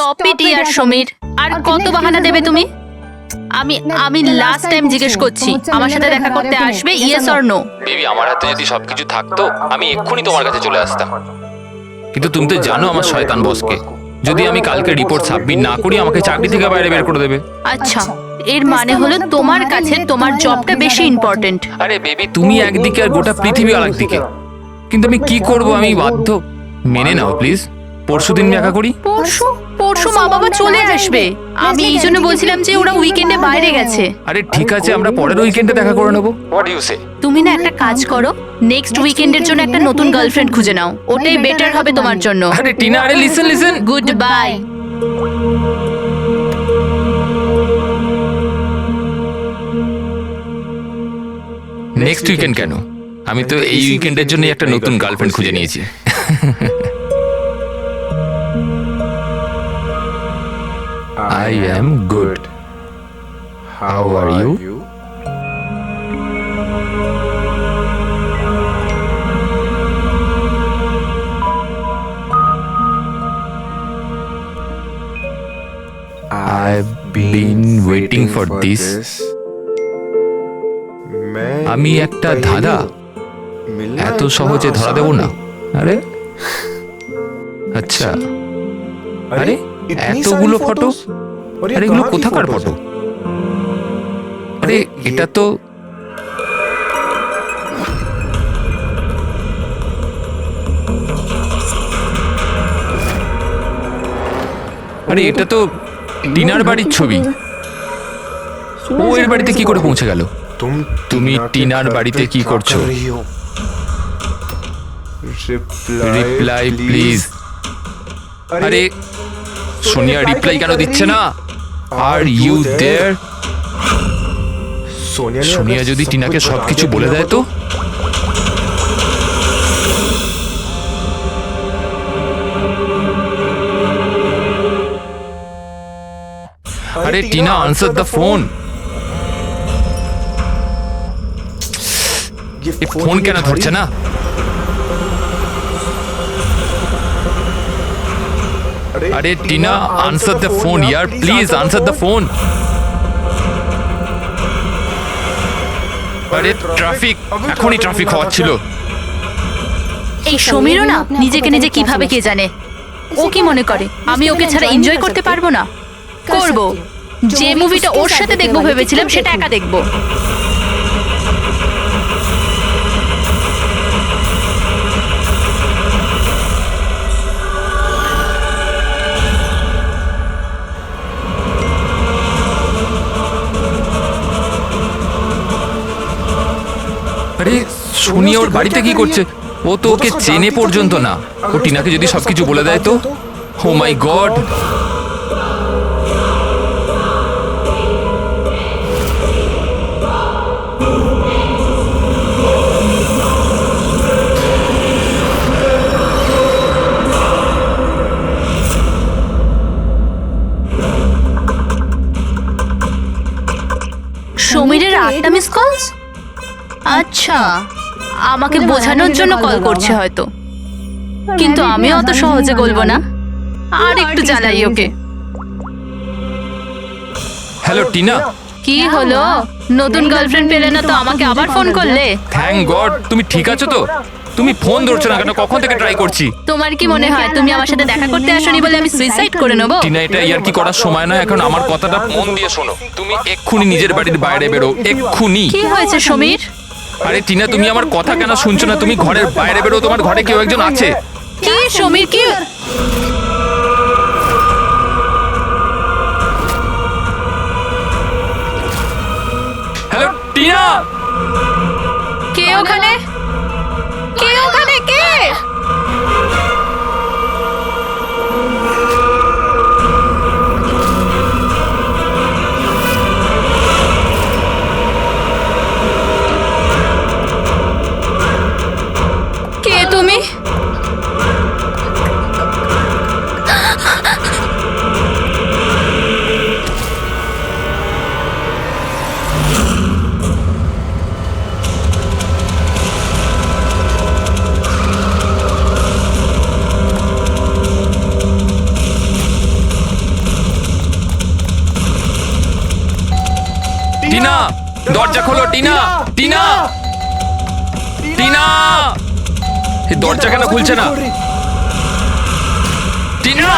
Stop it ইয়ার সমীর। আর কত বাহানা দেবে তুমি? আমি আমি লাস্ট টাইম জিজ্ঞেস করছি, আমার সাথে দেখা করতে আসবে, ইয়েস অর নো? বেবি, আমার হাতে যদি সবকিছু থাকতো আমি এক্ষুনি তোমার কাছে চলে আসতাম, কিন্তু তুমি তো জানো আমার শয়তান বসকে। যদি আমি কালকে রিপোর্ট সাবমিট না করি আমাকে চাকরি থেকে বাইরে বের করে দেবে। আচ্ছা, এর মানে হলো তোমার কাছে তোমার জবটা বেশি ইম্পর্টেন্ট। আরে বেবি, তুমি একদিকে আর গোটা পৃথিবী আরেকদিকে, কিন্তু আমি কি করব, আমি বাধ্য। মেনে নাও প্লিজ, পরশুদিন দেখা করি। পরশু? পরশু মা বাবা চলে আসবে। আমি এই জন্য বলছিলাম যে ওরা উইকেন্ডে বাইরে গেছে। আরে ঠিক আছে, আমরা পরের উইকেন্ডে দেখা করে নেবো। হোয়াট ইউ সে? তুমি না একটা কাজ করো, নেক্সট উইকেন্ডের জন্য একটা নতুন গার্লফ্রেন্ড খুঁজে নাও, ওটাই বেটার হবে তোমার জন্য। আরে টিনা, আরে listen. Good bye. Next weekend কেন? আমি তো এই উইকেন্ডের জন্য একটা নতুন গার্লফ্রেন্ড খুঁজে নিয়েছি। I am good. How are you? I've been waiting for this. আমি একটা ধাঁধা এত সহজে ধরা দেব না। আরে আচ্ছা, আরে এতগুলো ফটো, আরে এগুলো কোথাকার ফটো? আরে এটা তো টিনার বাড়ির ছবি। ও এর বাড়িতে কি করে পৌঁছে গেল? তুমি টিনার বাড়িতে কি করছো? Reply please. আরে সোনিয়া রিপ্লাই কেন দিচ্ছে না? Are you there? সোনিয়া যদি টিনাকে সবকিছু বলে দেয় তো? আরে Tina, answer the phone. Phone কেন ধরছে না? আরে Tina, answer the phone year, please answer the phone. আরে ট্রাফিক, এখনই ট্রাফিক হওয়াচ্ছিল। এই সমীরও না নিজেকে নিজে কিভাবে কে জানে। ও কি মনে করে আমি ওকে ছাড়া এনজয় করতে পারবো না? করব। যে মুভিটা ওর সাথে দেখবো ভেবেছিলাম সেটা একা দেখবো। আরে সোনিয়া ওর বাড়িতে কি করছে? ও তো ওকে চেনে পর্যন্ত না। ও টিনাকে যদি সবকিছু বলে দেয় তো? Oh my god. সমীরের 8টা মিস কল। আচ্ছা, আমাকে বোঝানোর জন্য কল করছে হয়তো, কিন্তু আমি অত সহজে বলবো না। আর একটু জ্বালাই ওকে। হ্যালো টিনা। কি হলো? নতুন গার্লফ্রেন্ড পেলে না তো আমাকে আবার ফোন করলে? Thank god. তুমি ঠিক আছো তো? তুমি ফোন ধরছো না কেন? কখন থেকে ট্রাই করছি। তোমার কি মনে হয় তুমি আমার সাথে দেখা করতে আসোনি বলে আমি সুইসাইড করে নেব? টিনা, এটা ইয়ার কি করার সময় না এখন। আমার কথাটা মন দিয়ে শোনো। তুমি এক্ষুনি নিজের বাড়ির বাইরে বেরো, এক্ষুনি। কি হয়েছে সমীর? আরে টিনা, তুমি আমার কথা কেন শুনছো না? তুমি ঘরের বাইরে বেরো, তোমার ঘরে কেউ একজন আছে। কি সমীর, কি? হ্যালো টিনা। কে ওখানে? কে ওখানে? কে? কে তুমি? দরজা খোলো টিনা, টিনা, টিনা, এই দরজা কেন খুলছে না? টিনা!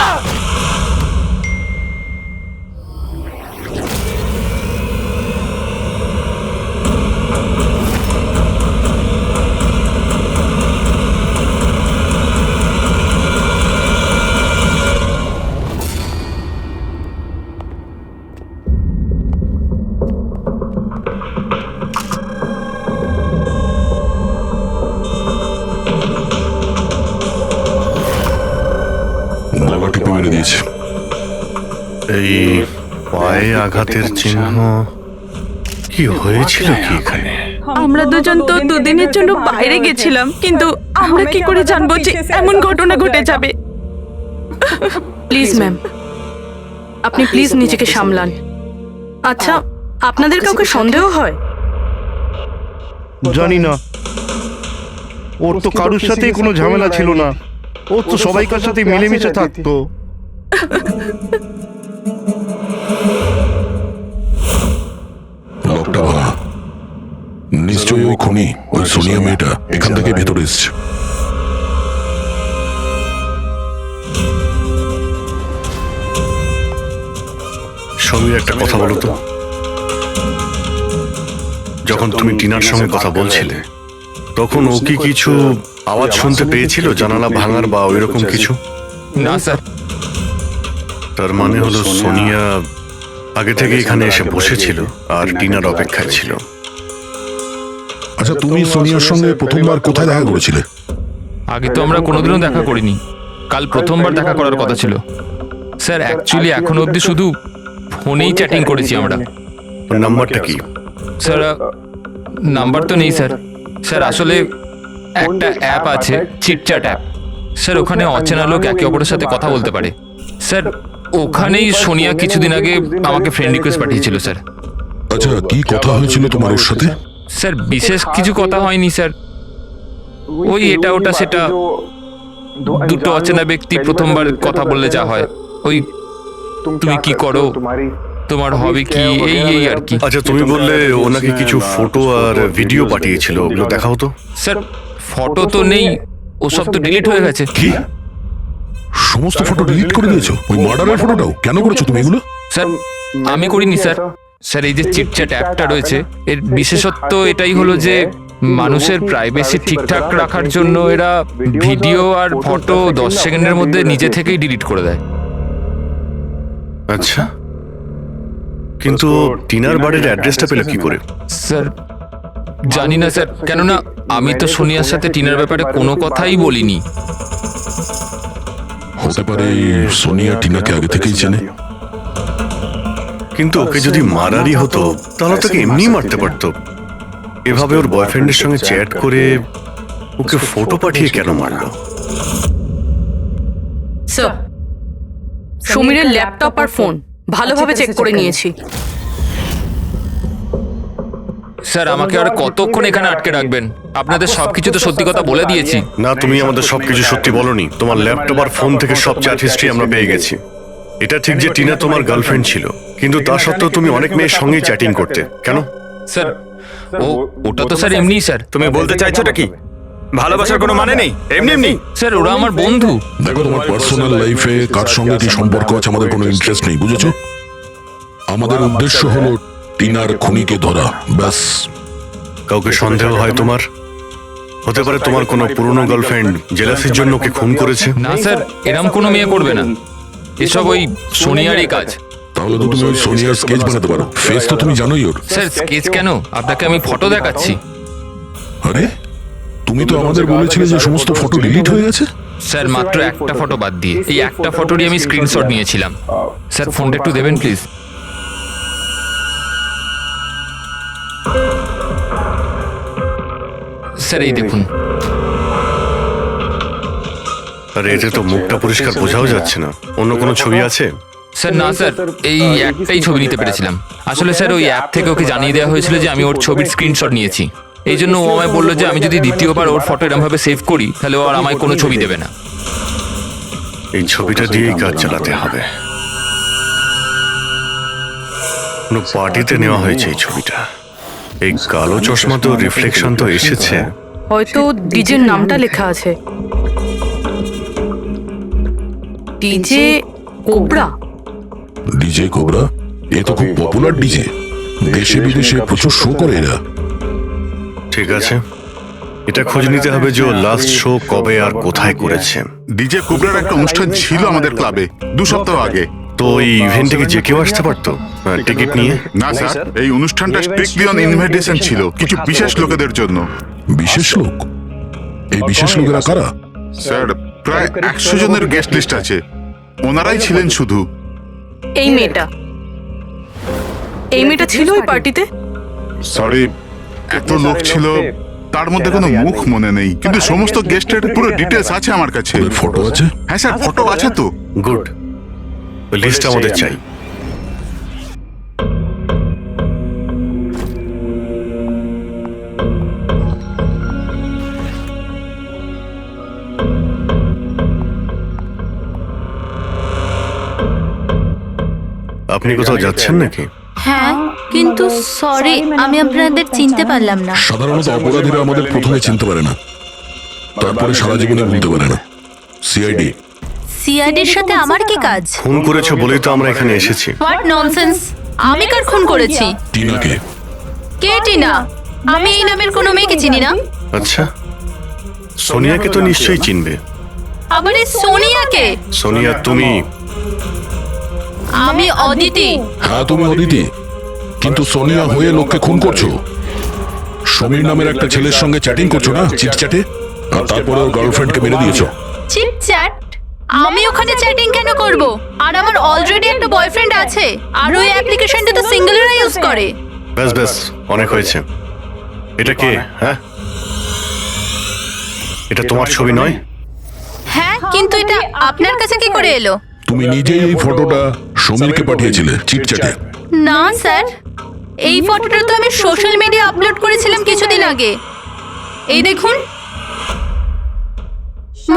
গলা টিপে মেরে দিয়েছে। এই পায়ে আঘাতের চিহ্ন কি হয়েছিল কি এখানে? আমরা দুজন তো দুদিনের জন্য বাইরে গেছিলাম, কিন্তু আমরা কি করে জানবো যে এমন ঘটনা ঘটে যাবে? প্লিজ ম্যাম, আপনি প্লিজ নিজেকে সামলান। আচ্ছা, আপনাদের কাউকে সন্দেহ হয়? জানি না, ওর তো কারুর সাথেই কোনো ঝামেলা ছিল না। ও তো সবাইকার সাথে মিলেমিশে থাকতো। লকটা ভাঙা, নিশ্চয়ই ওই খুনি, ওই সোনিয়া মেয়েটা এখান থেকে ভেতরে এসছে। সমীর, একটা কথা বলো তো, যখন তুমি টিনার সঙ্গে কথা বলছিলে তখন ও কি কিছু আওয়াজ শুনতে পেয়েছিল, জানালা ভাঙার বা ওইরকম কিছু? না স্যার। তার মানে হলো সোনিয়া আগে থেকে এখানে এসে বসেছিল আর টিনার অপেক্ষায় ছিল। আচ্ছা, তুমি সোনিয়ার সঙ্গে প্রথমবার কোথায় দেখা করেছিলে? আগে তো আমরা কোনোদিনও দেখা করিনি, কাল প্রথমবার দেখা করার কথা ছিল স্যার। অ্যাকচুয়ালি এখনো অবধি শুধু ফোনেই চ্যাটিং করেছি আমরা। ওর নাম্বারটা কি? স্যার নাম্বার তো নেই স্যার। স্যার আসলে একটা অ্যাপ আছে, চিটচ্যাট অ্যাপ স্যার, ওখানে অচেনা লোক একে অপরের সাথে কথা বলতে পারে স্যার। ওখানেই সোনিয়া কিছুদিন আগে আমাকে ফ্রেন্ড রিকোয়েস্ট পাঠিয়েছিল স্যার। আচ্ছা, কি কথা হয়েছিল তোমার ওর সাথে? স্যার বিশেষ কিছু কথা হয়নি স্যার, ওই এটা ওটা সেটা। দুটো অচেনা ব্যক্তি প্রথমবার কথা বললে যা হয়, ওই তুমি কি করো, তোমার হবি কি, এই এই আর কি। আচ্ছা, তুমি বললে ও নাকি কিছু ফটো আর ভিডিও পাঠিয়েছিল, ওগুলো দেখাও তো। স্যার ফটো তো নেই, ওসব তো ডিলিট হয়ে গেছে। কি সমস্ত ফটো ডিলিট করে দিয়েছো? ওই মার্ডারের ফটোটাও? কেন করেছো তুমি এগুলো? স্যার আমি করিনি স্যার। স্যার এই যে চিটচ্যাট অ্যাপটা রয়েছে, এর বিশেষত্ব এটাই হলো যে মানুষের প্রাইভেসি ঠিকঠাক রাখার জন্য এরা ভিডিও আর ফটো 10 সেকেন্ডের মধ্যে নিজে থেকেই ডিলিট করে দেয়। আচ্ছা, কিন্তু টিনার বাড়ির অ্যাড্রেসটা পেলে কি করে? স্যার জানি না স্যার, কেননা আমি তো সোনিয়ার সাথে টিনার ব্যাপারে কোনো কথাই বলিনি। হতে পারে সোনিয়া টিনাকে আগে থেকেই চেনে। কিন্তু ওকে যদি মারারই হতো তাহলে তাকে এমনি মারতে পারতো। এভাবে ওর বয়ফ্রেন্ডের সঙ্গে চ্যাট করে ওকে ফটো পাঠিয়ে কেন মারলো? স্যার, সমীরের ল্যাপটপ আর ফোন ভালোভাবে চেক করে নিয়েছি। স্যার আমাকে আর কতক্ষণ এখানে আটকে রাখবেন? আপনাদের সবকিছু তো সত্যি কথা বলে দিয়েছি। না, তুমি আমাদের সবকিছু সত্যি বলনি। তোমার ল্যাপটপ আর ফোন থেকে সব চ্যাট হিস্ট্রি আমরা পেয়ে গেছি। এটা ঠিক যে টিনা তোমার গার্লফ্রেন্ড ছিল, কিন্তু তা সত্ত্বেও তুমি অনেক মেয়ের সঙ্গেই চ্যাটিং করতে কেন? স্যার ওটা তো স্যার এমনি স্যার। তুমি বলতে চাইছোটা কি? ভালোবাসার কোনো মানে নেই, এমনি এমনি। স্যার ওরা আমার বন্ধু। দেখো, তোমার পার্সোনাল লাইফে কার সঙ্গে কি সম্পর্ক আছে আমাদের কোনো ইন্টারেস্ট নেই, বুঝেছো? আমাদের উদ্দেশ্য হলো টিনার খুনিকে ধরা, ব্যাস। কাউকে সন্দেহ হয় তোমার? হতে পারে তোমার কোনো পুরনো গার্লফ্রেন্ড জেলাসির জন্য ওকে খুন করেছে। না স্যার, এরম কোনো মেয়ে করবে না, এসব ওই সোনিয়ারই কাজ। তাহলে তো তুমি ওই সোনিয়ার স্কেচ বানাতে পারো, ফেস তো তুমি জানোই ওর। স্যার স্কেচ কেন, আপনাকে আমি ফটো দেখাচ্ছি। আরে, তুমি তো আমাদের বলেছিলে যে সমস্ত ফটো ডিলিট হয়ে গেছে। স্যার মাত্র একটা ফটো বাদ দিয়ে, এই একটা ফটোরই আমি স্ক্রিনশট নিয়েছিলাম। স্যার ফোনটা একটু দেবেন প্লিজ। স্যার এই দেখুন। আরে এতে তো মুখটা পরিষ্কার বোঝাও যাচ্ছে না, অন্য কোনো ছবি আছে? স্যার না স্যার, এই একটাই ছবি নিতে পেরেছিলাম। আসলে স্যার ওই অ্যাপ থেকে ওকে জানিয়ে দেওয়া হয়েছিল যে আমি ওর ছবির স্ক্রিনশট নিয়েছি, এই জন্য ও আমায় বললো যে আমি যদি দ্বিতীয়বার ওর ফটো এরকম ভাবে সেভ করি তাহলে ও আর আমায় কোনো ছবি দেবে না। এই ছবিটা দিয়েই কাজ চালাতে হবে। কোনো পার্টিতে নেওয়া হয়েছে এই ছবিটা। এই কালো চশমা তো রিফ্লেকশন তো এসেছে। হয়তো ডিজের নামটা লেখা আছে, ডিজে কোবরা। ডিজে কোবরা, এ তো খুব পপুলার ডিজে, দেশে বিদেশে প্রচুর শো করে এরা। ঠিক আছে, এটা খোঁজ নিতে হবে যে লাস্ট শো কবে আর কোথায় করেছে। ডিজে কোবরার একটা অনুষ্ঠান ছিল আমাদের ক্লাবে 2 সপ্তাহ আগে। তো এই ইভেন্ট থেকে যে কেউ আসতে পারতো টিকিট নিয়ে? না স্যার, এই অনুষ্ঠানটা স্ট্রিক্টলি অন ইনভাইটেশন ছিল, কিছু বিশেষ লোকেদের জন্য। বিশেষ লোক? এই বিশেষ লোকেরা কারা? স্যার, প্রায় 100 জনের গেস্ট লিস্ট আছে, ওনারাই ছিলেন শুধু। এই মেয়েটা ছিল ওই পার্টিতে? সরি, এত লোক ছিল, তার মধ্যে কোনো মুখ মনে নেই, কিন্তু সমস্ত গেস্টের পুরো ডিটেলস আছে আমার কাছে। ওদের ফটো আছে? হ্যাঁ স্যার, ফটো আছে তো। গুড, লিস্ট আমাদের চাই। আপনি কোথাও যাচ্ছেন নাকি? হ্যাঁ, কিন্তু সরি, আমি আপনাদের চিনতে পারলাম না। সাধারণত অপরাধীরা আমাদের প্রথমে চিনতে পারে না, তারপরে সারা জীবনে ভুলতে পারে না। সিআইডি। সিআইডির সাথে আমার কি কাজ? ফোন করেছো বলেই তো আমরা এখানে এসেছি। What nonsense! আমি কার খুন করেছি? টিনাকে। কে টিনা? আমি এই নামের কোনো মেয়েকে চিনি না। আচ্ছা, সোনিয়াকে তো নিশ্চয়ই চিনবে। আবার এই সোনিয়াকে? সোনিয়া তুমি? আমি অদিতি। হ্যাঁ, তুমি অদিতি, কিন্তু সোনিয়া হয়ে লোককে খুন করছো। সমীর নামের একটা ছেলের সঙ্গে চ্যাটিং করছো না, চিটচ্যাটে, আর তারপরে ওর গার্লফ্রেন্ডকে মেরে দিয়েছো। চিটচ্যাট? আমি ওখানে চ্যাটিং কেন করব? আর আমার অলরেডি একটা বয়ফ্রেন্ড আছে, আর ওই অ্যাপ্লিকেশনটা তো সিঙ্গেলরা ইউজ করে। ব্যাস ব্যাস, অনেক হয়েছে। এটা কে? হ্যাঁ, এটা তোমার ছবি নয়? হ্যাঁ, কিন্তু এটা আপনার কাছে কি করে এলো? তুমি নিজেই এই ফটোটা সমীরকে পাঠিয়েছিলে চিটচ্যাটে। না স্যার, এই ফটোটা তো আমি সোশ্যাল মিডিয়া আপলোড করেছিলাম কিছুদিন আগে। এই দেখুন,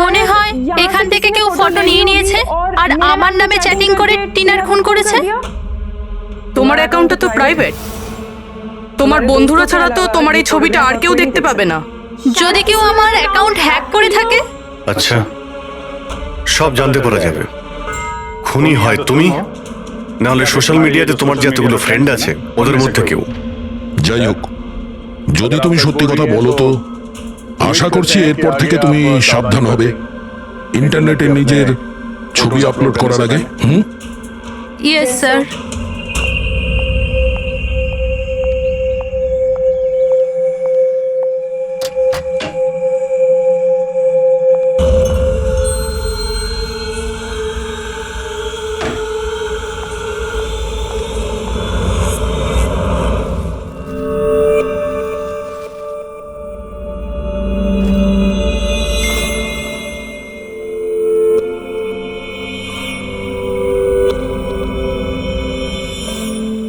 মনে হয় এখান থেকে কেউ ফটো নিয়ে নিয়েছে আর আমার নামে চ্যাটিং করে টিনার খুন করেছে। তোমার অ্যাকাউন্টটা তো প্রাইভেট, তোমার বন্ধুরা ছাড়া তো তোমার এই ছবিটা আর কেউ দেখতে পাবে না। যদি কেউ আমার অ্যাকাউন্ট হ্যাক করে থাকে? আচ্ছা, সব জানতে পারা যাবে। খুনি হয় তুমি, না হলে সোশ্যাল মিডিয়াতে তোমার যে এতগুলো ফ্রেন্ড আছে ওদের মধ্যে কেউ। যাই হোক, যদি তুমি সত্যি কথা বলো তো আশা করছি এরপর থেকে তুমি সাবধান হবে ইন্টারনেটে নিজের ছবি আপলোড করার আগে। Yes sir.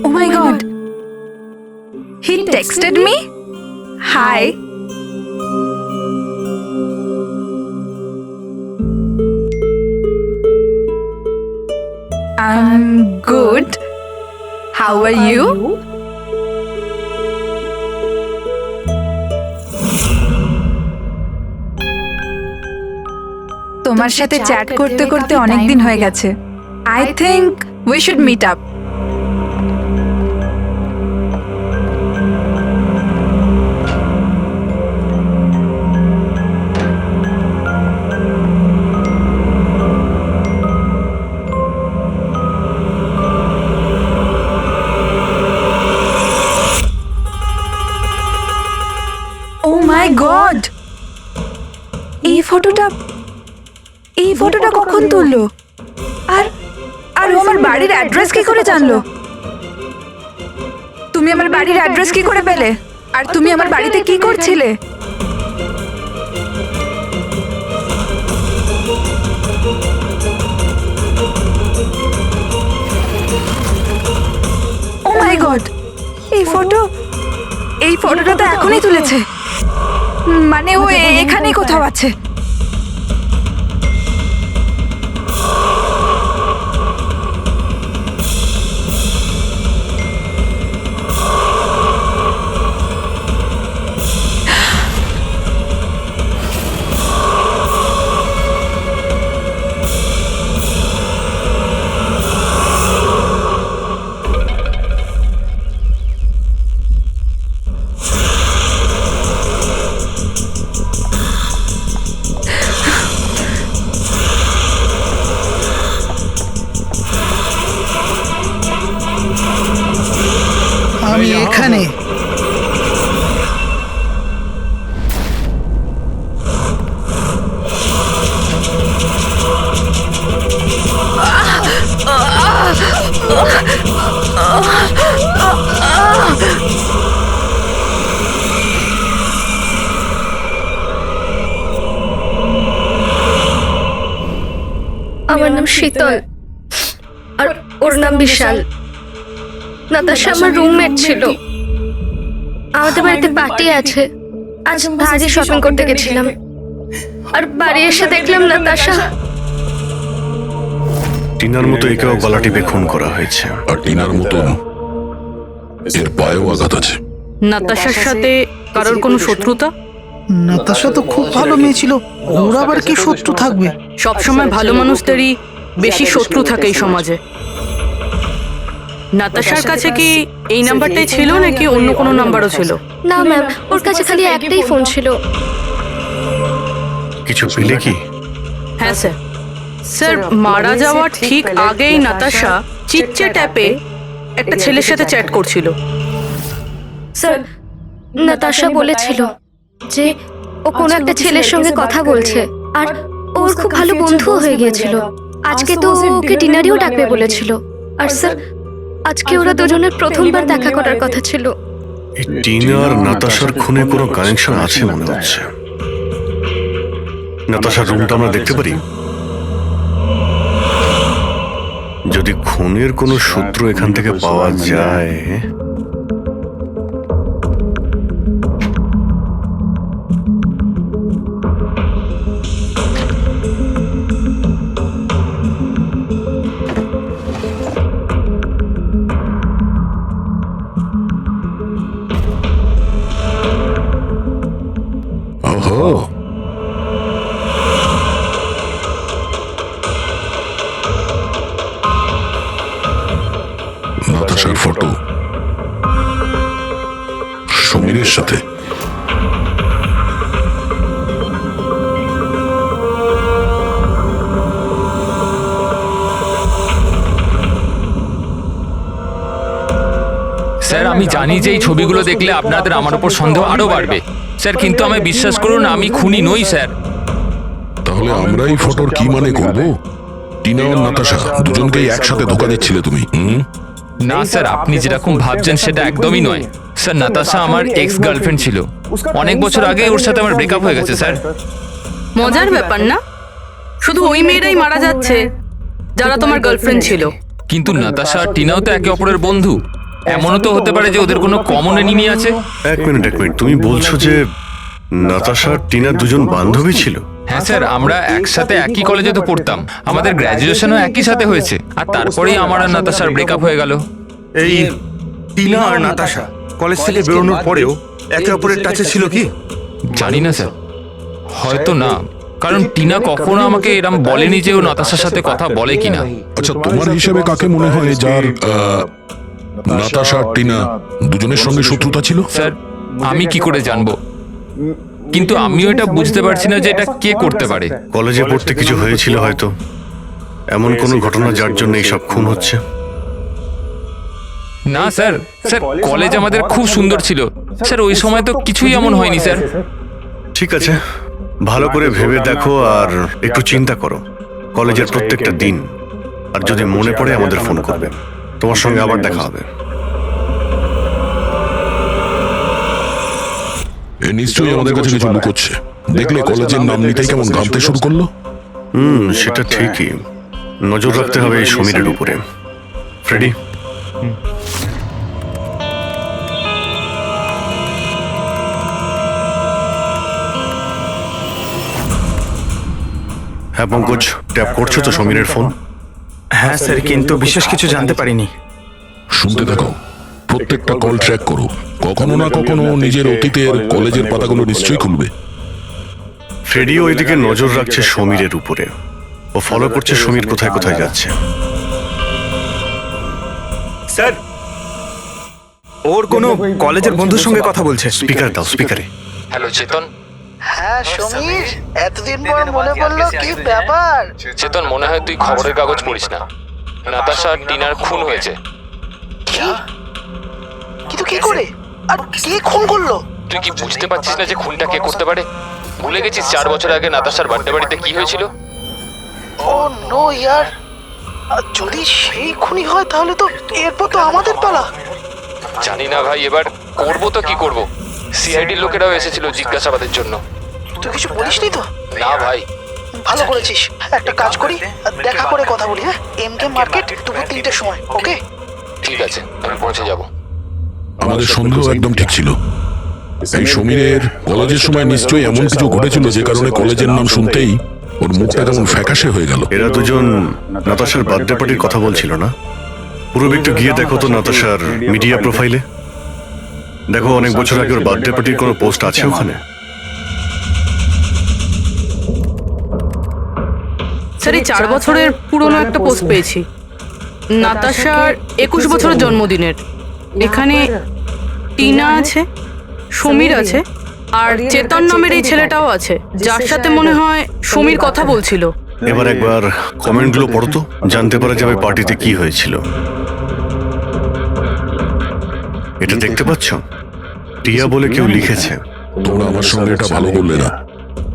Oh my god. He texted me? Hi. I'm good. How are you? তোমার সাথে চ্যাট করতে করতে অনেক দিন হয়ে গেছে। I think we should meet up. Oh my god! এই ফটোটা কখন তুললো? আর ও আমার বাড়ির অ্যাড্রেস কি করে জানলো? তুমি আমার বাড়ির অ্যাড্রেস কি করে পেলে? আর তুমি আমার বাড়িতে কি করছিলে? Oh my god! এই ফটোটা তো এখনই তুলেছে। মানে ও এখানেই কোথাও আছে। আমার নাম শীতল আর ওর নাম বিশাল। নাতাশা আমার রুমমেট ছিল। আমাদের বাড়িতে পার্টি আছে, আজ ভারী শপিং করতে গেছিলাম আর বাড়ি এসে দেখলাম নাতাশা। টিনার মতো একেও গলা টিপে খুন করা হয়েছে। আর টিনার মতন এর পায়েও আঘাত আছে। নাতাশার সাথে কারোর কোনো শত্রুতা? নাতাশা তো খুব ভালো মেয়ে ছিল, ওর আবার কি শত্রু থাকবে? সবসময় ভালো মানুষদেরই বেশি শত্রু থাকে এই সমাজে। নাতাশার কাছে কি এই নাম্বারটাই ছিল নাকি অন্য কোনো নাম্বারও ছিল? না ম্যাম, ওর কাছে খালি একটাই ফোন ছিল। কিছু পেলে কি? হ্যাঁ স্যার। স্যার, মারা যাওয়ার ঠিক আগেই নাতাশা চিটচ্যাট অ্যাপে একটা ছেলের সাথে চ্যাট করছিল। স্যার, নাতাশা বলেছিল যে ও কোনো একটা ছেলের সঙ্গে কথা বলছে আর ওর খুব ভালো বন্ধুও হয়ে গিয়েছিল। আজকে তো ওকে ডিনারেও ডাকবে বলেছিল। আর স্যার, আজকে ওরা দুজনের প্রথমবার দেখা করার কথা ছিল। এই টিনা আর নাতাশার খুনে কোনো কানেকশন আছে মনে হচ্ছে। নাতাশার রুমটা আমরা দেখতে পারি? যদি খুনের কোনো সূত্র এখান থেকে পাওয়া যায়। ওহো, নাতাশার ফটো সমীরের সাথে। স্যার আমি জানি যে এই ছবিগুলো দেখলে আপনাদের আমার উপর সন্দেহ আরো বাড়বে স্যার, কিন্তু আমায় বিশ্বাস করুন আমি খুনি নই স্যার। তাহলে আমরা এই ফটোর কি মানে করব? টিনা আর নাতাশা দুজনকেই একসাথে ধোকা দিচ্ছিলে তুমি? না স্যার, আপনি যেরকম ভাবছেন সেটা একদমই নয় স্যার। নাতাশা আমার এক্স গার্লফ্রেন্ড ছিল, অনেক বছর আগে ওর সাথে আমার ব্রেকআপ হয়ে গেছে স্যার। মজার ব্যাপার না? শুধু ওই মেয়েরাই মারা যাচ্ছে যারা তোমার গার্লফ্রেন্ড ছিল। কিন্তু নাতাশা আর টিনাও তো একে অপরের বন্ধু। এমনও তো হতে পারে যে ওদের কোনো কমন এনিমি আছে। এক মিনিট, তুমি বলছো যে নাতাশা আর টিনা দুজন বান্ধবী ছিল? হ্যাঁ স্যার, আমরা একসাথে একই কলেজে তো পড়তাম, আমাদের গ্র্যাজুয়েশনও একই সাথে হয়েছে, আর তারপরেই আমার আর নাতাশার ব্রেকআপ হয়ে গেল। এই টিনা আর নাতাশা কলেজ থেকে বেরোনোর পরেও একে অপরের টাচে ছিল কি? জানি না স্যার, হয়তো না, কারণ টিনা কখনো আমাকে এরম বলেনি যে ও নাতাশার সাথে কথা বলে কিনা। আচ্ছা, তোমার হিসেবে কাকে মনে হয় যার নাতাশা আর টিনা দুজনের সঙ্গে শত্রুতা ছিল? স্যার আমি কি করে জানবো, কিন্তু আমিও এটা বুঝতে পারছি না যে এটা কে করতে পারে। কলেজে পড়তে কিছু হয়েছিল হয়তো, এমন কোনো ঘটনা যার জন্য এইসব খুন হচ্ছে। না স্যার, স্যার কলেজ আমাদের খুব সুন্দর ছিল স্যার, ওই সময় তো কিছুই এমন হয়নি স্যার। ঠিক আছে, ভালো করে ভেবে দেখো আর একটু চিন্তা করো কলেজের প্রত্যেকটা দিন, আর যদি মনে পড়ে আমাদের ফোন করবে। তোমার সঙ্গে আবার দেখা হবে। এ নিশ্চয়ই আমাদের কাছে কিছু লুকোচ্ছে। দেখলে কলেজের নাম নিতেই কেমন ঘামতে শুরু করলো। সেটা ঠিকই, নজর রাখতে হবে এই সমীরের উপরে। ফ্রেডি, হ্যাঁ পঙ্কজ, ট্যাপ করছো তো সমীরের ফোন? হ্যাঁ স্যার, কিন্তু বিশেষ কিছু জানতে পারিনি। শুনতে থাকো, প্রত্যেকটা কল ট্র্যাক করো। কখনো না কখনো নিজের অতীতের কলেজের পাতাগুলো নিশ্চয়ই খুলবে। ফ্রেডি ওইদিকে নজর রাখছে সমীরের উপরে, ও ফলো করছে সমীর কোথায় কোথায় যাচ্ছে। স্যার, ওর কোনো কলেজের বন্ধুর সঙ্গে কথা বলছে। স্পিকার দাও, স্পিকারে। হ্যালো চেতন। হ্যাঁ সমীর, এতদিন পর মনে পড়লো, কি ব্যাপার? চেতন, মনে হয় তুই খবরের কাগজ পড়িস না। নাতাশা আর টিনার খুন হয়েছে। কিন্তু কি করে আর কে খুন করলো? তুই কি বুঝতে পারছিস না যে খুনটা কে করতে পারে? ভুলে গেছিস 4 বছর আগে নাতাশার বার্থডে বাড়িতে কি হয়েছিল? ও নো ইয়ার, যদি সেই খুনি হয় তাহলে তো এরপর তো আমাদের পালা। জানি না ভাই, এবার করবো তো কি করব। সিআইডির লোকেরাও এসেছিল জিজ্ঞাসাবাদের জন্য। তুই কিছু বলিসনি তো? না ভাই, ভালো করেছিস। একটা কাজ করি, দেখা করে কথা বলি। হ্যাঁ, MK মার্কেট দুপুর 3টের সময়। ওকে, ঠিক আছে, আমি পৌঁছে যাব। আমাদের সন্দেহ একদম ঠিক ছিল। এই সমীরের কলেজের সময় নিশ্চয়ই এমন কিছু ঘটেছিল যে কারণে কলেজের নাম শুনতেই ওর মুখটা কেমন ফ্যাকাশে হয়ে গেল। এরা দুজন নাতাশার বার্থডে পার্টির কথা বলছিল না? পুরো একটু গিয়ে দেখো তো নাতাশার মিডিয়া প্রোফাইলে। দেখো অনেক বছর আগে ওর বার্থডে পার্টির কোনো পোস্ট আছে ওখানে? স্যার এই 4 বছরের পুরনো একটা পোস্ট পেয়েছি, নাতাশার 21 বছরের জন্মদিনের। এখানে টিনা আছে, সমীর আছে, আর চেতন নামের এই ছেলেটাও আছে, যার সাথে মনে হয় সমীর কথা বলছিল। এবার একবার কমেন্টগুলো পড়ো তো, জানতে পারা যাবে পার্টিতে কি হয়েছিল। এটা দেখতে পাচ্ছ? টিয়া বলে কেউ লিখেছে। তোমরা আমার সঙ্গে এটা ভালো বললে না।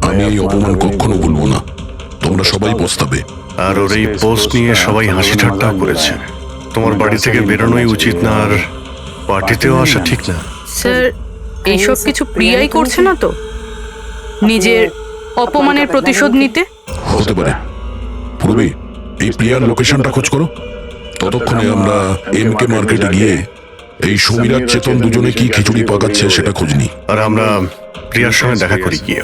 আমি এই অপমান কখনো ভুলবো না। তোমরা সবাই পস্তাবে। আর ওর এই পোস্ট নিয়ে সবাই হাসি ঠাট্টাও করেছে। তোমার বাড়ি থেকে বেরোনোই উচিত না, আর পার্টিতেও আসা ঠিক না। স্যার এইসব কিছু প্রিয়াই করছে না তো, নিজের অপমানের প্রতিশোধ নিতে? হতে পারে। পূর্বে এই প্রিয়ার লোকেশনটা খোঁজ করো। ততক্ষণে আমরা MK মার্কেটে গিয়ে এই সমীর আর চেতন দুজনে কি খিচুড়ি পাকাচ্ছে সেটা খোঁজ নিই। আর আমরা প্রিয়ার সঙ্গে দেখা করি গিয়ে।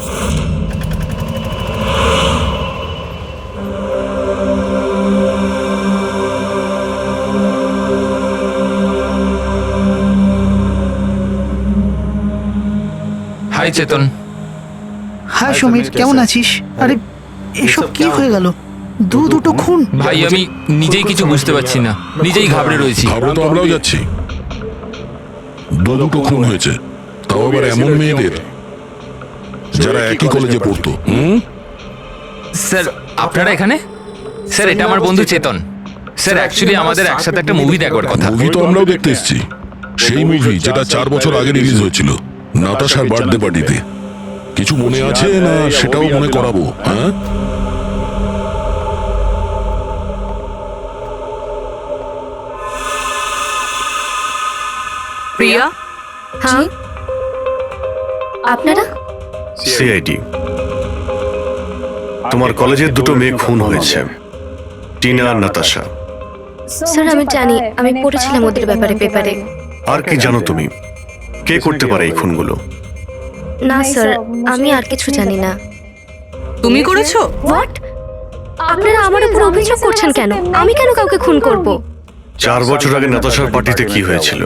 হাই চেতন। হ্যাঁ সমীর, কেমন আছিস? আরে এসব কি হয়ে গেল? দুটো খুন। ভাই আমি নিজেই কিছু বুঝতে পারছি না, নিজেই ঘাবড়ে রয়েছি। ঘাবড়ে তো আমরাও যাচ্ছি। দুটো খুন হয়েছে, তাও আবার এমন মেয়েদের যারা একই কলেজে পড়তো। স্যার আপনারা এখানে? স্যার এটা আমার বন্ধু চেতন। স্যার অ্যাকচুয়ালি আমাদের একসাথে একটা মুভি দেখার কথা। মুভি তো আমরাও দেখতে এসেছি। সেই মুভি যেটা 4 বছর আগে রিলিজ হয়েছিল, নাতাশার বার্থডে পার্টিতে। কিছু মনে আছে না সেটাও মনে করাবো? হ্যাঁ, প্রিয়া, হ্যাঁ আপনারা? সিআইডি। তোমার কলেজের দুটো মেয়ে খুন হয়েছে, টিনা আর নাতাশা। স্যার আমি জানি, আমি পড়েছিলাম ওদের ব্যাপারে পেপারে। আর কি জানো তুমি? কে করতে পারে এই খুনগুলো? না স্যার, আমি আর কিছু জানি না। তুমি করেছো? হোয়াট? আপনারা আমার উপর অভিযোগ করছেন কেন? আমি কেন কাউকে খুন করব? 4 বছর আগে নাতাশার পার্টিতে কি হয়েছিল?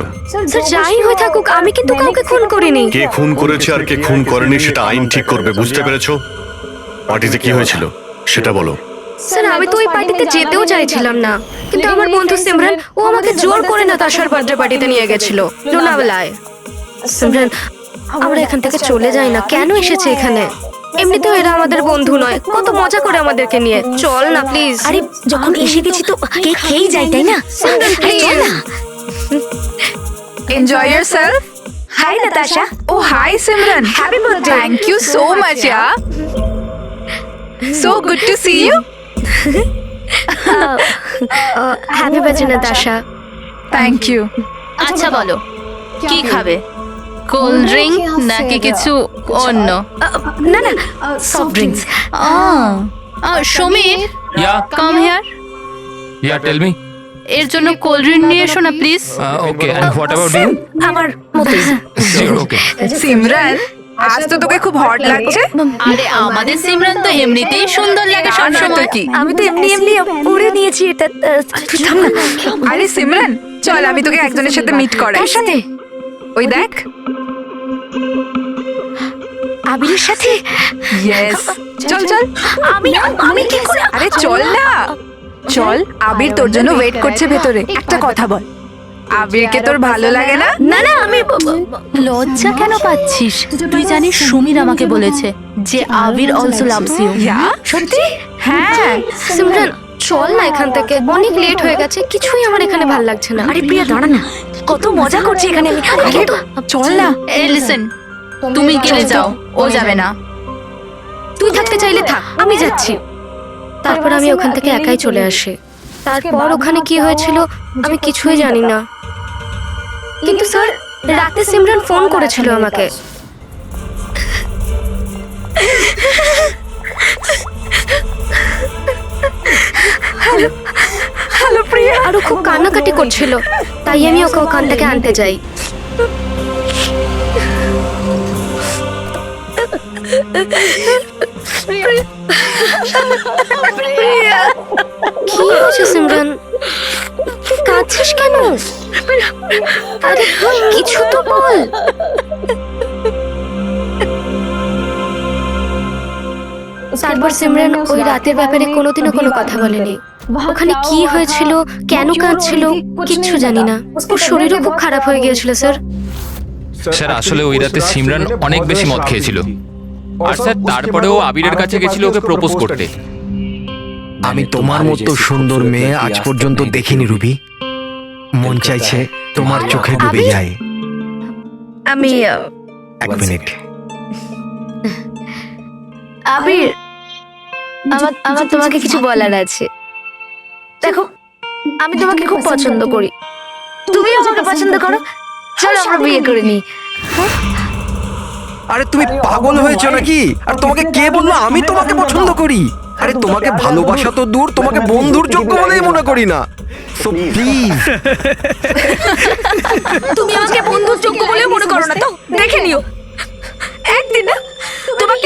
স্যার যাই হয়ে থাকুক, আমি কিন্তু কাউকে খুন করিনি। কে খুন করেছে আর কে খুন করেনি সেটা আইন ঠিক করবে, বুঝতে পেরেছো? পার্টিতে কি হয়েছিল সেটা বলো। স্যার আমি তো ওই পার্টিতে যেতেও চাইছিলাম না, কিন্তু আমার বন্ধু সিমরান ও আমাকে জোর করে নাতাশার বার্থডে পার্টিতে নিয়ে গেছিল লোনাওয়ালায়। সিমরান আমরা এখান থেকে চলে যাই না, কেন এসেছে এখানে? এমনিতেও এরা আমাদের বন্ধু নয়, কত মজা করে আমাদেরকে নিয়ে। চল না প্লিজ। আরে যখন এসে গেছি তো কেক খেয়েই যাই, তাই না? আরে চল না। Enjoy yourself. Hi Natasha. Oh, hi Simran. Happy birthday. Thank you so much, yeah. So good to see you. Happy birthday Natasha. Thank you. আচ্ছা বলো কি খাবে, কোল্ড ড্রিঙ্ক নাকি কিছু অন্য? না না, soft drinks. Samir ya come here, ya tell me. এর জন্য কোল্ড ড্রিঙ্ক নিয়ে এসো না please. Okay, and what about you? আমার মতোই। ওকে। সিমরান, আজ তো তোকে খুব হট লাগছে। আরে আমাদের সিমরান তো এমনিতেই সুন্দর লাগে সব সময়। কি? আমি তো এমনি এমনি পরে নিয়েছি এটা। তুই থাম না। আরে সিমরান, চল আমি তোকে একজনের সাথে মিট করাই। কার সাথে? ওই দেখ। আবিরের সাথে? ইয়েস, চল চল। আমি কি করে? আরে চল না, চল। আবির তোর জন্য ওয়েট করছে ভেতরে। একটা কথা বল, আবিরকে তোর ভালো লাগে না? না না, আমি লজ্জা কেন পাচ্ছিস? তুই জানিস সমীর আমাকে বলেছে যে আবির অলসো লাভস ইউ। ইয়া, সত্যি? হ্যাঁ। সিমরান চল না এখান থেকে, অনেক লেট হয়ে গেছে, কিছুই আমার এখানে ভালো লাগছে না। আরে প্রিয়া দাঁড়া না, কত মজা করছি এখানে আমি। আরে চল না। এই লিসেন, তুমি গেলে যাও, ও যাবে না। তুই থাকতে চাইলে থাক, আমি যাচ্ছি। তারপর আমি ওখান থেকে একাই চলে আসি। তারপর ওখানে কি হয়েছিল আমি কিছুই জানি না, কিন্তু স্যার রাতে সিমরান ফোন করেছিল আমাকে। আর ও খুব কান্নাকাটি করছিল, তাই আমি ওকে ওখান থেকে আনতে যাই। কি হয়েছে সিমরান, তুই কাঁদছিস কেন? আরে কিছু তো বল। তারপর সিমরান ওই রাতের ব্যাপারে কোনোদিনও কোনো কথা বলেনি। ওখানে কি হয়েছিল, কেন কাঁদছিল, কিচ্ছু জানি না। ওর শরীরও খুব খারাপ হয়ে গিয়েছিল স্যার। স্যার আসলে ওই রাতে সিমরান অনেক বেশি মদ খেয়েছিল, আর স্যার তারপরেও আবিরের কাছে গেছিল ওকে প্রপোজ করতে। আমি তোমার মতো সুন্দর মেয়ে আজ পর্যন্ত দেখিনি রুবি। মন চাইছে তোমার চোখে ডুবে যায়। আমি এক মিনিট। আবির, আমার তোমাকে কিছু বলার আছে। দেখো, আমি তোমাকে খুব পছন্দ করি, তুমি আমাকে পছন্দ করো, চলো আমরা বিয়ে করে নিই। আরে তুমি পাগল হয়েছো নাকি? আর তোমাকে কে বললো আমি তোমাকে পছন্দ করি? আরে তোমাকে ভালোবাসা তো দূর, তোমাকে বন্ধুর যোগ্য বলেই মনে করি না। So please. তুমি আমাকে বন্ধুর যোগ্য বলে মনে করো না তো? দেখে নিও একদিন না তোমাকে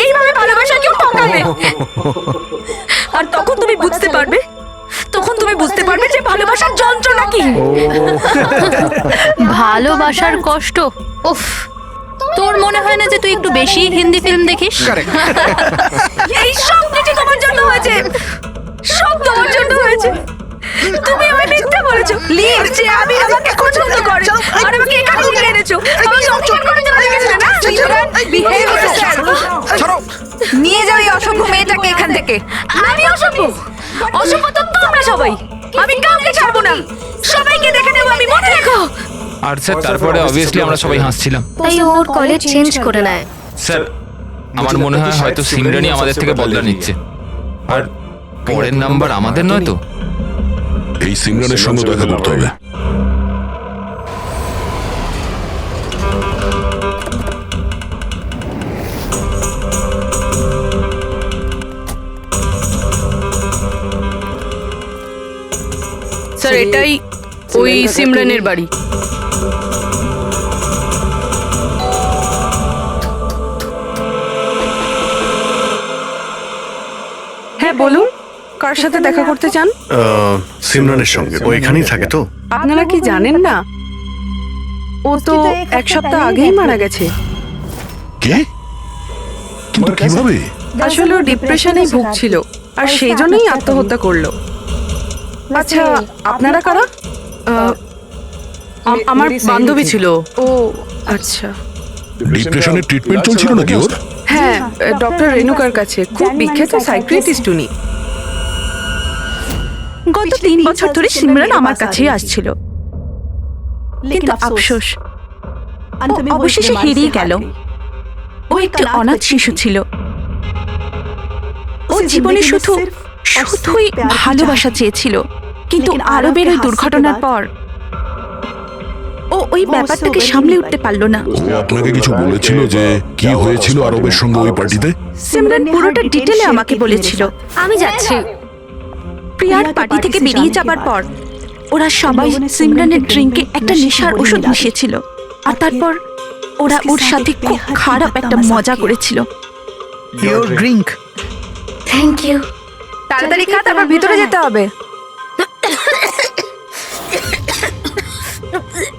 এইভাবে ভালোবাসা কেউ ঠকাবে, আর তখন তুমি বুঝতে পারবে যে ভালোবাসার যন্ত্রণা কি। ভালোবাসার কষ্ট, উফ। তোর মনে হয় না যে তুই একটু বেশি হিন্দি ফিল্ম দেখিস? এই সব কিছু তোমার জন্য হয়েছে, সব তোমার জন্য হয়েছে। তুমি আমায় মিথ্যা বলেছো যে আমি আমাকে পছন্দ করে, আর আমাকে এখানে তুলে এনেছো। আমাকে অপমান করার জন্য রেখেছিলে না? Behave with self. নিয়ে যাও এই অসভ্য মেয়েটাকে এখান থেকে। আমি অসভ্য তো তোমরা সবাই। আমি কাউকে ছাড়বো না, সবাইকে দেখে নেবো আমি, মনে রেখো। আর স্যার তারপরে অবভিয়াসলি আমরা সবাই হাসছিলাম। তাই ওর কলেজ চেঞ্জ করে নেয়। স্যার আমার মনে হয় হয়তো সিমরানই আমাদের থেকে বদলা নিচ্ছে, আর পরের নাম্বার আমাদের নয় তো। এই সিমরানের সঙ্গে দেখা করতে হবে। স্যার এটাই ওই সিমরানের বাড়ি। হ্যাঁ বলুন, কার সাথে দেখা করতে চান? সিমরানের সঙ্গে। ও এখানেই থাকে তো? আপনারা কি জানেন না, ও তো এক সপ্তাহ আগেই মারা গেছে। কে? কিন্তু কিভাবে? আসলে ও ডিপ্রেশনেই ভুগছিল, আর সেই জন্যই আত্মহত্যা করলো। আচ্ছা আপনারা কারা? আমার বান্ধবী ছিল। ও আচ্ছা। ডিপ্রেশনের ট্রিটমেন্ট চলছিল নাকি ওর? হ্যাঁ, ডক্টর রেণুকার কাছে, খুব বিখ্যাত সাইকিয়াট্রিস্ট উনি। গত 3 বছর ধরে সিমরান আমার কাছেই আসছিল, কিন্তু আফসোস ও অবশেষে হারিয়ে গেল। ও একটি অনাথ শিশু ছিল। ও জীবনে শুধুই ভালোবাসা চেয়েছিল, কিন্তু আরবের ওই দুর্ঘটনার পর ও ওই ব্যাপারটাকে সামলে উঠতে পারলো না। ও আপনাকে কিছু বলেছিল যে কি হয়েছিল আরবের সঙ্গে ওই পার্টিতে? সিমরান পুরোটা ডিটেলে আমাকে বলেছিল। আমি যাচ্ছি। প্রিয়ার পার্টি থেকে বেরিয়ে যাবার পর ওরা সবাই সিমরানের ড্রিঙ্কে একটা নেশার ওষুধ মিশিয়েছিল, আর তারপর ওরা ওর সাথে খুব খারাপ একটা মজা করেছিল। Your drink. Thank you. তাড়াতাড়ি খা, তারপর ভিতরে যেতে হবে।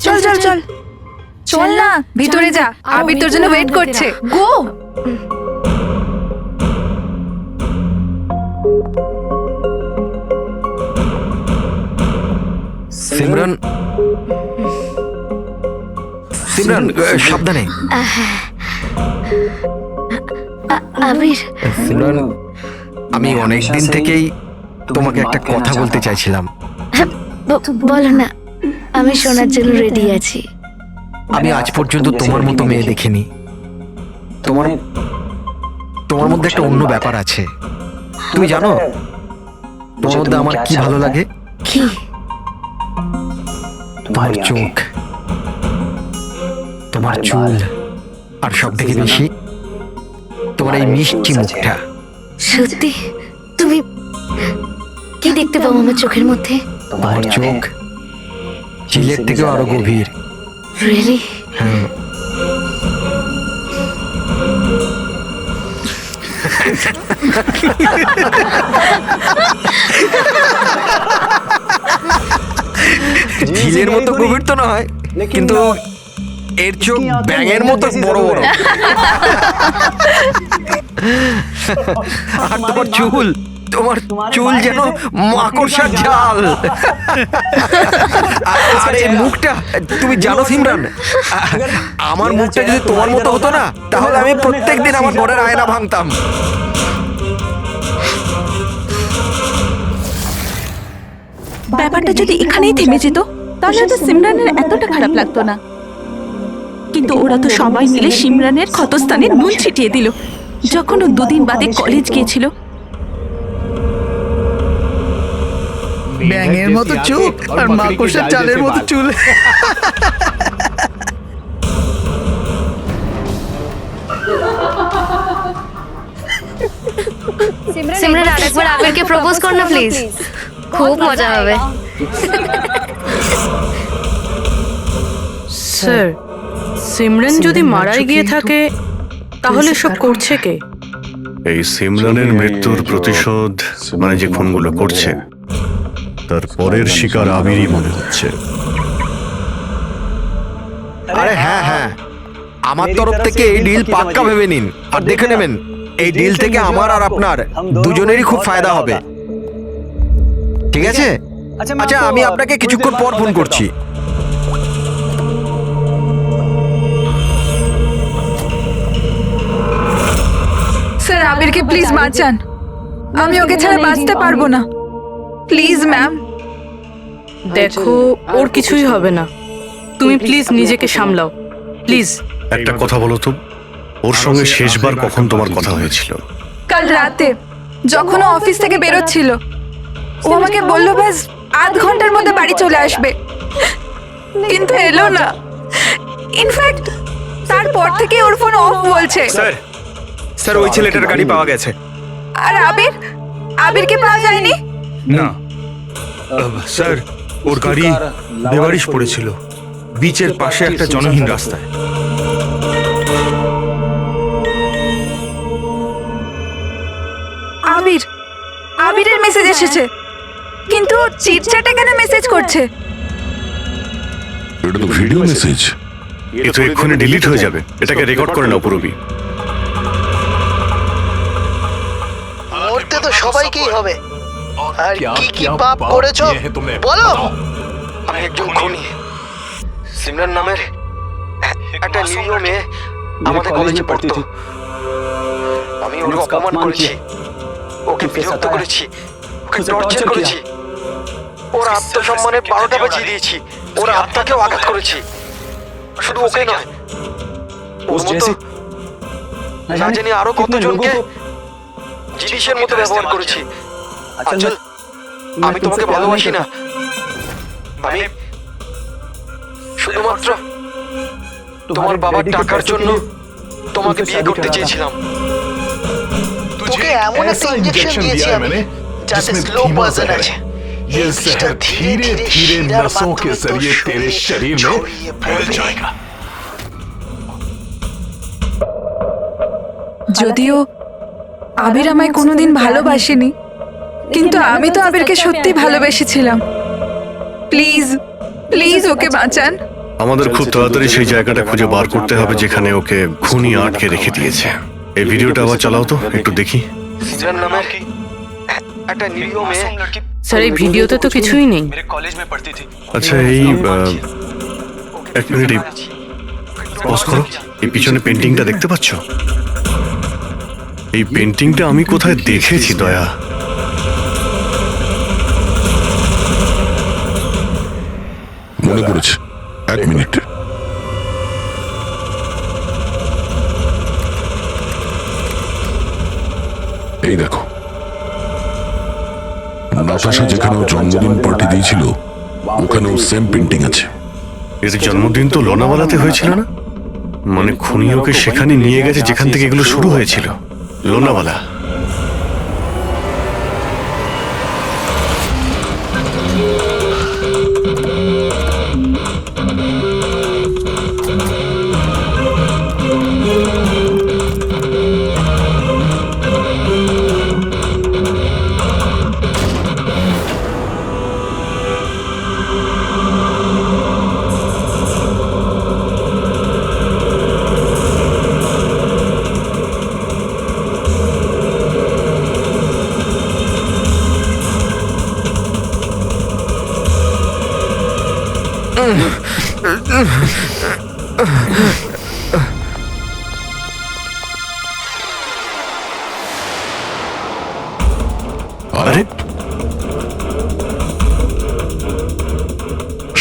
চল চল চল চল না, ভিতরে যা, আবির তোর জন্য ওয়েট করছে। গো। সিমরান, সাবধানে। আবির, সিমরান, আমি অনেক দিন থেকেই তোমাকে একটা কথা বলতে চাইছিলাম। বলো না, আমি শোনার জন্য রেডি আছি। আমি আজ পর্যন্ত তোমার মতো মেয়ে দেখিনি। তোমার মধ্যে একটা অন্য ব্যাপার আছে। তুমি জানো তোমার মধ্যে আমার কি ভালো লাগে? কি? তোমার চোখ, তোমার চুল, আর সব থেকে বেশি তোমার এই মিষ্টি মুখটা। সত্যি? তুমি কি দেখতে পাও আমার চোখের মধ্যে? তোমার চোখ চিলের থেকেও আরো গভীর। রিয়েলি? হ্যাঁ। ঝিলের মতো গভীর তো নয়, কিন্তু এর চোখ ব্যাঙের মতো বড় বড়। আর তোমার চুল যেন মাকড়সার জাল। আর এই মুখটা, তুমি জানো সিমরান, আমার মুখটা যদি তোমার মতো হতো না, তাহলে আমি প্রত্যেকদিন আমার ঘরের আয়না ভাঙতাম। ব্যাপারটা যদি এখানেই থেমে যেত তাহলে তো সিমরানের এতটা খারাপ লাগতো না, কিন্তু ওরা তো সবাই মিলে সিমরানের ক্ষতস্থানে নুন ছিটিয়ে দিল যখন ও 2 দিন বাদে কলেজ গিয়েছিল। ব্যাঙের মতো চোখ আর মাকড়সার চালের মতো চুল। সিমরান আরেকবার আবিরকে প্রপোজ কর না প্লিজ, খুব মজা হবে। স্যার, সিমরান যদি মারাই গিয়ে থাকে তাহলে সব করছে কে? এই সিমরানের মৃত্যুর প্রতিশোধ, মানে যে খুনগুলো করছে, তার পরের শিকার আবিরই মনে হচ্ছে। আরে হ্যাঁ হ্যাঁ, আমার তরফ থেকে এই ডিল পাক্কা ভেবে নিন। আর দেখে নেবেন, এই ডিল থেকে আমার আর আপনার দুজনেরই খুব ফায়দা হবে। ঠিক আছে? আচ্ছা, আমি আপনাকে কিছুক্ষণ পর ফোন করছি। স্যার, আবিরকে প্লিজ বাঁচান, আমি ওকে ছাড়া বাঁচতে পারবো না। Please ma'am. দেখো, ওর কিছুই হবে না, তুমি প্লিজ নিজেকে সামলাও, প্লিজ। একটা কথা বলো তো, ওর সঙ্গে শেষবার কখন তোমার কথা হয়েছিল? কাল রাতে যখন ও অফিস থেকে বেরোচ্ছিল, ও আমাকে বললো ব্যাস আধ ঘন্টার মধ্যে বাড়ি চলে আসবে, কিন্তু এলো না। ইনফ্যাক্ট তারপর থেকে ওর ফোন অফ বলছে। স্যার, ওই ছেলেটার গাড়ি পাওয়া গেছে। আর আবিরকে পাওয়া যায়নি? না স্যার, ওর গাড়ি বেবারিশ পড়েছিল বিচের পাশে একটা জনহীন রাস্তায়। আবিরের মেসেজ এসেছে, কিন্তু চিটচ্যাটে কেন মেসেজ করছে? এটা তো ভিডিও মেসেজ। এ তো এক্ষুনি ডিলিট হয়ে যাবে। এটাকে রেকর্ড করে নাও পুরবি। মরতে তো সবাইকেই হবে, আর কি কি পাপ করেছো বলো। আমি একজন খুনি। সিমরান নামের একটা নিরীহ মেয়ে আমাদের কলেজে পড়তো। আমি ওকে অপমান করেছি, ওকে বিরক্ত করেছি, ওকে টর্চার করেছি, ওর আত্মসম্মানে 12টা বাজিয়ে দিয়েছি, ওর আত্মাকেও আঘাত করেছি। শুধু ওকে নয়, ওর মতো না জানি আরো কতজনকে জিনিসের মতো ব্যবহার করেছি। আচ্ছা, আমি তোমাকে ভালোবাসি না, আমি শুধুমাত্র তোমার বাবার টাকার জন্য তোমাকে বিয়ে করতে চেয়েছিলাম। তোকে এমন একটা ইনজেকশন দিয়েছি আমি, যাতে স্লো পয়জন আছে। ये जहर धीरे धीरे नसों के जरिए तेरे शरीर में फैल जाएगा। যদিও আবির আমায় কোনোদিন ভালোবাসেনি, কিন্তু আমি তো আবিরকে সত্যি ভালোবেসেছিলাম। প্লিজ প্লিজ ওকে বাঁচান। আমাদের খুব তাড়াতাড়ি সেই জায়গাটা খুঁজে বার করতে হবে যেখানে ওকে খুনি আটকে রেখে দিয়েছে। এই ভিডিওটা আবার চালাও তো, একটু দেখি। সিমরান নামের একটা নিরীহ মেয়ে। স্যার, এই ভিডিওতে তো কিছুই নেই। আচ্ছা, এই এক মিনিট পজ করো। এই পিছনে পেন্টিংটা দেখতে পাচ্ছ? এই পেন্টিংটা আমি কোথায় দেখেছি দয়া। মনে পড়েছে, 1 মিনিট। এই দেখো, নাতাশা যেখানে ও জন্মদিন পার্টি দিয়েছিল ওখানেও সেম পেন্টিং আছে। এর জন্মদিন তো লোনাওয়ালাতে হয়েছিল না? মানে খুনি ওকে সেখানে নিয়ে গেছে যেখান থেকে এগুলো শুরু হয়েছিল, লোনাওয়ালা। আরে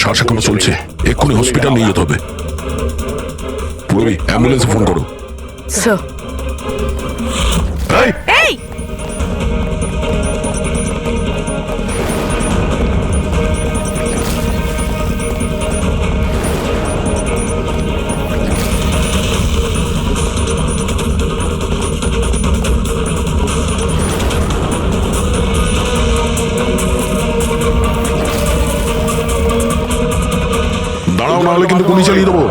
শ্বাস এখনো চলছে, এক্ষুনি হসপিটাল নিয়ে যেতে হবে। পুরবি, অ্যাম্বুলেন্সে ফোন করো। স্যার এই দাঁড়াও, না হলে কিন্তু গুলি চালিয়ে দেবো।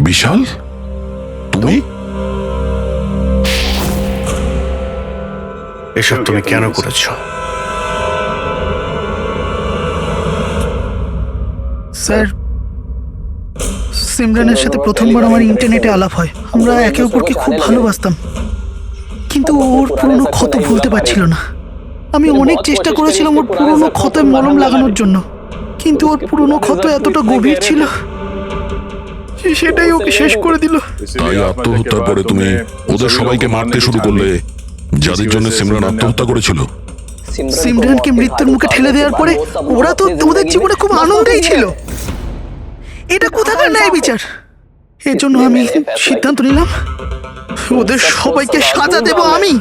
বিশাল, তুমি? এসব তুমি কেন করেছো? স্যার, সিমরানের সাথে প্রথমবার আমার ইন্টারনেটে আলাপ হয়। আমরা একে অপরকে খুব ভালোবাসতাম, কিন্তু ওর পুরনো ক্ষত ভুলতে পারছিল না। আমি অনেক চেষ্টা করেছিলাম ওর পুরনো ক্ষতে মলম লাগানোর জন্য, কিন্তু ওর পুরনো ক্ষত এতটা গভীর ছিল, সেটাই ওকে শেষ করে দিল। তাই আত্মহত্যার পরে তুমি ওদের সবাইকে মারতে শুরু করলে, যাদের জন্য সিমরান আত্মহত্যা করেছিল। সিমরানকে মৃত্যুর মুখে ঠেলে দেওয়ার পরে ওরা তো ওদের জীবনে খুব আনন্দেই ছিল। এটা কোথাকার ন্যায় বিচার? এর জন্য আমি সিদ্ধান্ত নিলাম ওদের সবাইকে সাজা দেব আমি।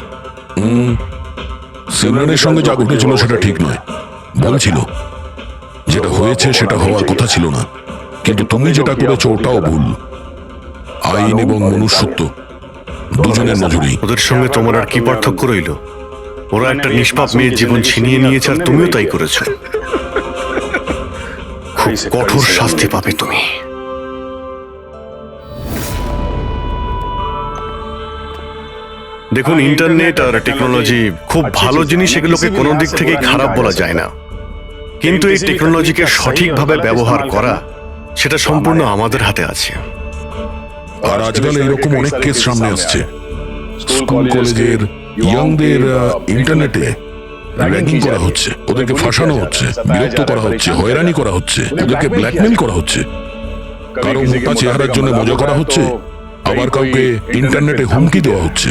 সিমরানের সঙ্গে যা ঘটেছিল সেটা ঠিক নয়, ভুল ছিল। যেটা হয়েছে সেটা হওয়ার কথা ছিল না, কিন্তু তুমি যেটা করেছো ওটাও ভুল। আইন এবং মনুষ্যত্ব দুজনের নজরেই। ওদের সঙ্গে তোমার আর কি পার্থক্য রইল? ওরা একটা নিষ্পাপ মেয়ের জীবন ছিনিয়ে নিয়েছে, আর তুমিও তাই করেছো। খুব কঠোর শাস্তি পাবে তুমি। দেখুন, ইন্টারনেট আর টেকনোলজি খুব ভালো জিনিস, এগুলোকে কোনো দিক থেকেই খারাপ বলা যায় না। কিন্তু এই টেকনোলজিকে সঠিকভাবে ব্যবহার করা, সেটা সম্পূর্ণ আমাদের হাতে আছে। আর আজকাল এরকম অনেক কেস সামনে আসছে। স্কুল কলেজের ইয়াংদের ইন্টারনেটে র্যাগিং করা হচ্ছে, ওদেরকে ফাঁসানো হচ্ছে, বিরক্ত করা হচ্ছে, হয়রানি করা হচ্ছে, ওদেরকে ব্ল্যাকমেল করা হচ্ছে। কারো মোটা চেহারার জন্য মজা করা হচ্ছে, আবার কাউকে ইন্টারনেটে হুমকি দেওয়া হচ্ছে।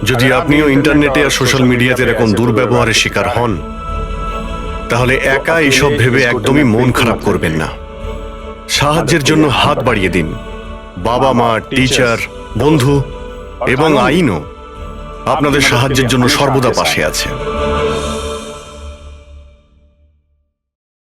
যদি আপনিও ইন্টারনেটে আর সোশ্যাল মিডিয়াতে এরকম দুর্ব্যবহারের শিকার হন, তাহলে একা এইসব ভেবে একদমই মন খারাপ করবেন না। সাহায্যের জন্য হাত বাড়িয়ে দিন। বাবা মা, টিচার, বন্ধু এবং আইনও আপনাদের সাহায্যের জন্য সর্বদা পাশে আছে।